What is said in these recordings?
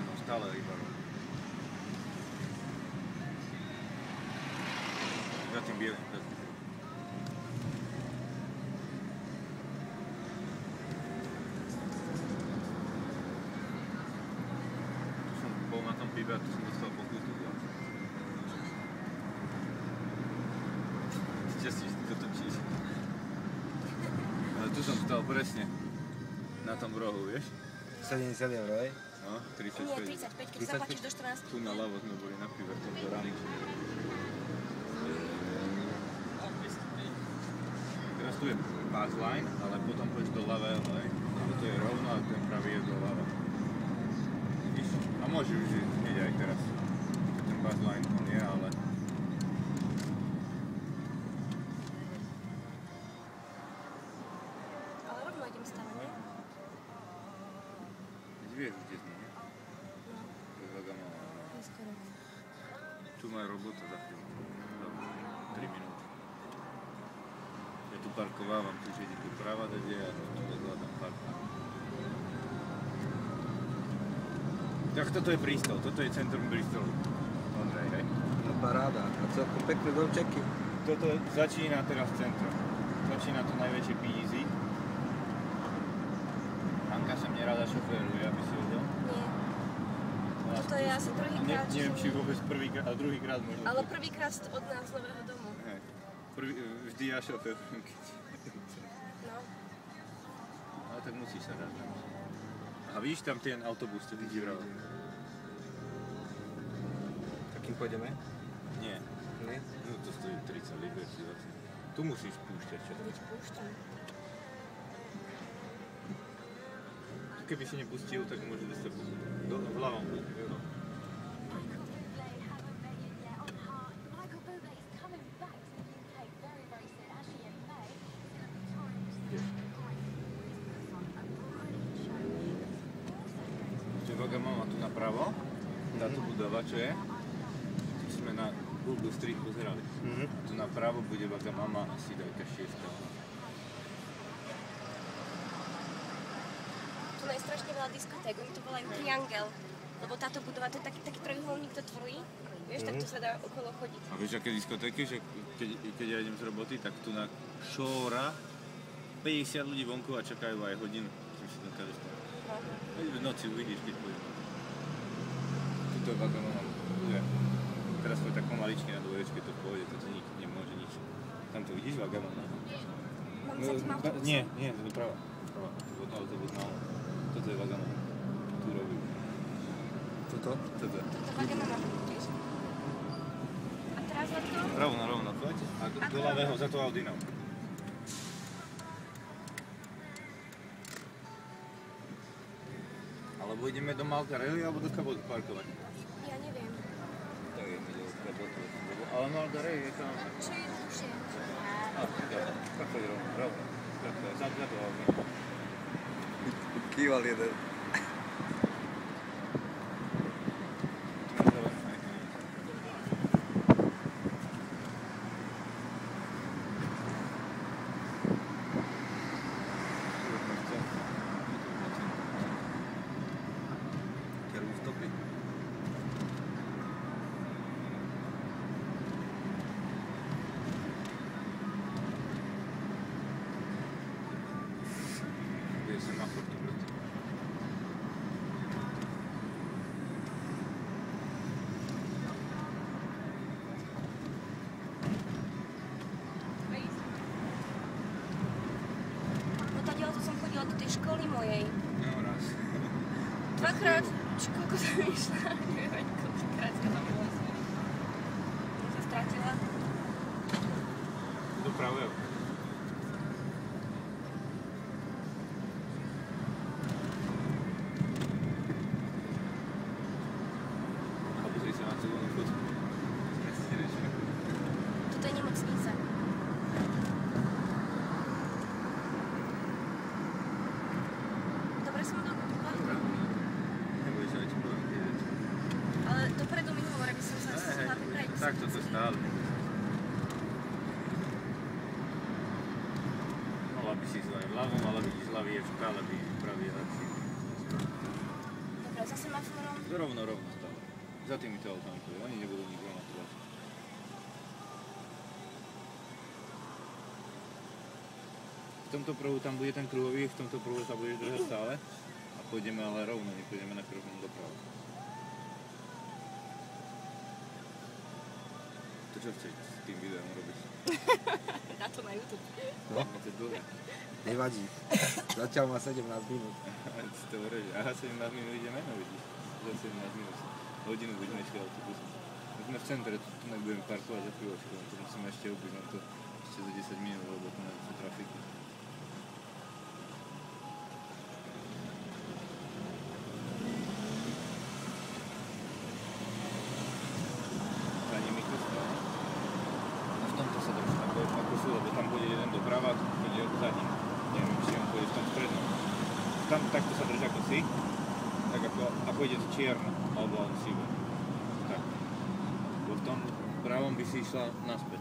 rovno, stále iba rovno. Za tým bielým. Tu som bol na tom pive a tu som dostal pokutu. Šťastie, že ty to točíš. Ale tu som stal presne. Na tom rohu, vieš? 70 eur, hej? No, 35. Nie, 35, keď zaplatíš do 14. Tu na ľavo sme boli na pive, to do rány. Teraz tu je pass line, ale potom poď do ľavého, hej? Lebo to je rovno a ten pravý je do ľava. Vidíš? A môže už hneď aj teraz. Ten pass line on je, ale... Ale rovno idem stále, nie? Vieš, kde sme, nie? No. To je Wagamama. Neskoro. Tu má robota za chvíľu. 3 minúty. Ja tu parkovávam, tu že ide tu prava dade a tu hľadám park. Tak toto je Bristol, toto je centrum Bristolu. Ondrej, hej? No paráda. A celkom pekné domčeky. Toto začína teraz centrum. Začína to najväčšie PEZ. Hanka sa mne rada šoféruje, aby si vedel. Nie. Toto je asi prvýkrát, Neviem, či vôbec prvýkrát, a druhýkrát možno. Ale prvýkrát od nás z nového domu. Hej. Vždy ja šoférujem, keď... No. Ale tak musíš sa dať. A vidíš tam ten autobus, ten ide vravo? Takým pôjdeme? Nie. Nie? No to stojí 30 liber, či 20. Tu musíš púšťať, čo? Veď púšťam. Tu keby si nepustil, tak môže dostať v ľavom púšťu. Wagamama tu napravo, táto budova, čo je, tu sme na Google Street pozerali. Tu napravo bude Wagamama asi dajka 6. Tu je strašne veľa diskoték, oni to volajú Triangel, lebo táto budova, to je taký trojuholník do tvorí, vieš, tak tu sa dá okolo chodiť. A vieš, aké diskotéky, že keď ja idem z roboty, tak tu na šóra 50 ľudí vonku a čakajú aj hodinu, kým si tam kadeš. V noci uvidíš, keď pôjdem. Tuto je Wagamama. Teraz poď tak pomaličky na dvoječke to pôjde, to nik nemôže nič. Tam to vidíš Wagamama? Mám za tým autobusom. Nie, to je doprava. Toto autobus mal. Toto je Wagamama. Tu robí. Toto? Toto. Toto Wagamama tiež. A teraz letko? Rovno, poď. A do ľavého za to Audinou. Alebo ideme do Malgarelli, alebo do Kabotu parkovať? Ja neviem. Tak ideme do Kabotu. Ale Malgarelli je tam... Čo je jednoduchšie? Tak poď rovno. Za to Audi. Kýval jeden. Do tej školy mojej. No raz. Dvakrát, či koľko som išla, neviem ani koľkokrát som tam bola. Som sa stratila. Do pravého. A pozri sa na celú fotku. Toto je nemocnica. Dobre som dokovala? Nebudeš aj ti poviem tie veci. Ale dopredu mi hovor, aby som sa stala prejsť. Tak toto stále. Mala by si zle vľavo, mala by ti zľavý je v kále, by pravý je lepší. Dobre, za semaforom. Rovno stále. Za týmito autami pôjde, oni nebudú nikto matovať. V tomto prvu tam bude ten kruhový, v tomto prvu sa budeš držať stále a pôjdeme ale rovno, nepôjdeme na kruhovú dopravu. To čo chceš s tým videom robiť? Na to na YouTube. No, To je dlhé. nevadí. Zatiaľ má 17 minút. Si to hovoríš, aha, 17 minút ideme, no vidíš. Za 17 minút. Hodinu budeme ešte autobusom. My sme v centre, tu nebudeme parkovať za chvíľočku, to musíme ešte obiť, no to ešte za 10 minút, lebo tu sú trafiky. Za nimi kusno. A v tomto sa drží takové pakusu, lebo tam bude jeden doprava, tu bude za ním. Neviem, či on pôjde v tom strednom. Tam takto sa drží ako si, tak ako ide to čierno, alebo on sivé. Tak. Bo v tom pravom by si išla naspäť.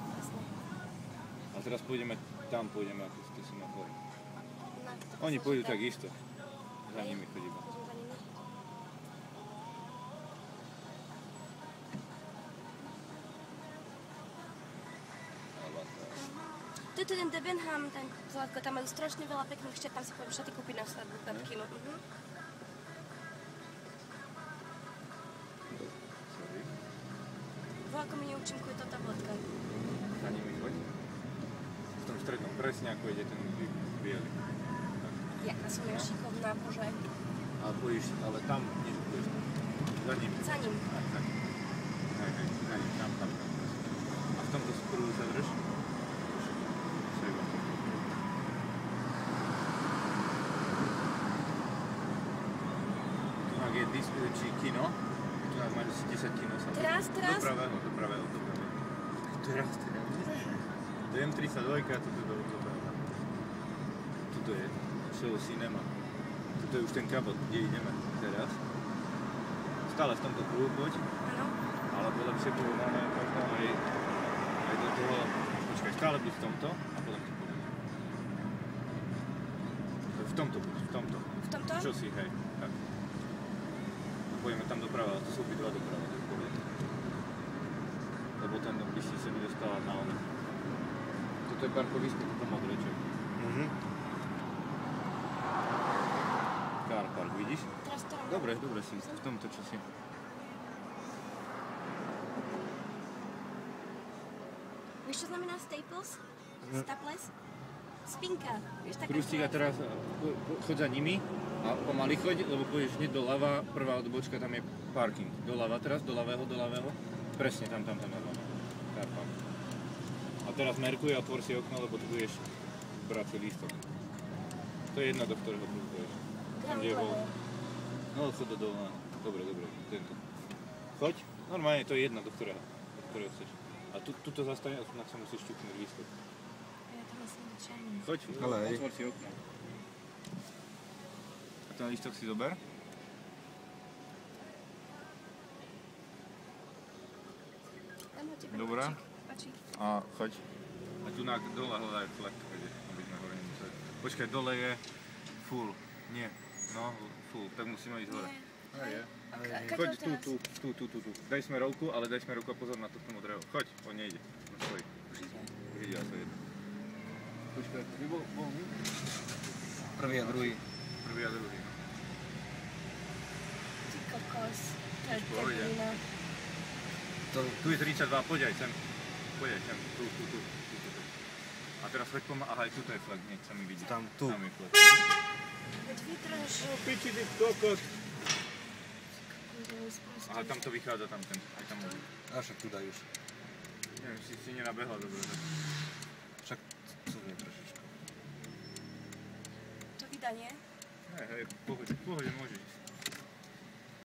A teraz pôjdeme ako z tej semafory. Oni pôjdu tak isto. Za nimi chodíme. To je ten Debenham, ten Zlatko, tam majú strašne veľa pekných štiet, tam si poviem šaty kúpiť na svadbu, babkinu. Sorry. Ako mi neúčinkuje to tabletka. Za nimi choď. V tom strednom, presne ako ide ten biely. Jaká som ja šikovná, bože. A pôjdeš, ale tam, nie že pôjdeš. Za ním. Za ním. Tak. Hej, za ním, tam. A v tomto sprú sa drž. Tu je display či kino. Tu nás máš 10 kino sa. Teraz? Do pravého. Teraz. To je M32 a toto do pravého. Tuto je show cinema. Tuto je už ten kabot, kde ideme teraz. Stále v tomto kruhu poď. Áno. Alebo lepšie povedané, možno aj do toho, počkaj, stále buď v tomto a potom ti poviem. V tomto buď, v tomto. V tomto? Čo si, hej, tak. A pôjdeme tam doprava, to sú obidva doprava, tak poviem. Lebo ten by si sa nedostala na one. Toto je parkovisko, toto modré, čo? Car park, vidíš? Teraz to robím. Dobre si, v tomto čo si. Vieš, čo znamená staples? Staples? Spinka. Vieš, taká... Krustík a teraz choď za nimi a pomaly choď, lebo pôjdeš hneď doľava, prvá odbočka, tam je parking. Doľava teraz, do ľavého. Presne, tam. Car park. A teraz merkuj a otvor si okno, lebo tu budeš brať si lístok. To je jedno, do ktorého pôjdeš. Tam, kde je bol. No, chod do dola. Dobre, tento. Choď, normálne to je jedno, do ktorého chceš. A tuto zastane a na sa musíš šťuknúť lístok. Ja to myslím čajný. Choď, Ale hej. otvor si okno. A ten lístok si zober. Tam ho tebe Dobrá. Páči. A choď. A tu dole hľadaj flek, aby sme hore nemuseli. Počkaj, dole je full. Nie. No, full. Tak musíme ísť hore. Nie. Je. Kaďal Choď teraz? tu. Daj smerovku, ale daj smerovku a pozor na to modrého. Choď, on nejde. On stojí. Už ide, a to jedno. Počkaj, to by bol my? Prvý a druhý. Prvý a druhý, no. Ty kokos. To je Pohode. debilina. Tu je 32, poď aj sem. Tu. A teraz choď aha, aj tuto je flag, nech sa mi vidí. Tam, tu. Tam je flag. Veď vytrž. No, piči, ty kokos. Aha, tam to vychádza, tam ten, aj tam môže. A však tu daj už. Neviem, si nenabehla dobre. Tak. Však cuvne trošičku. To vydanie? Hej, pohode, môžeš ísť.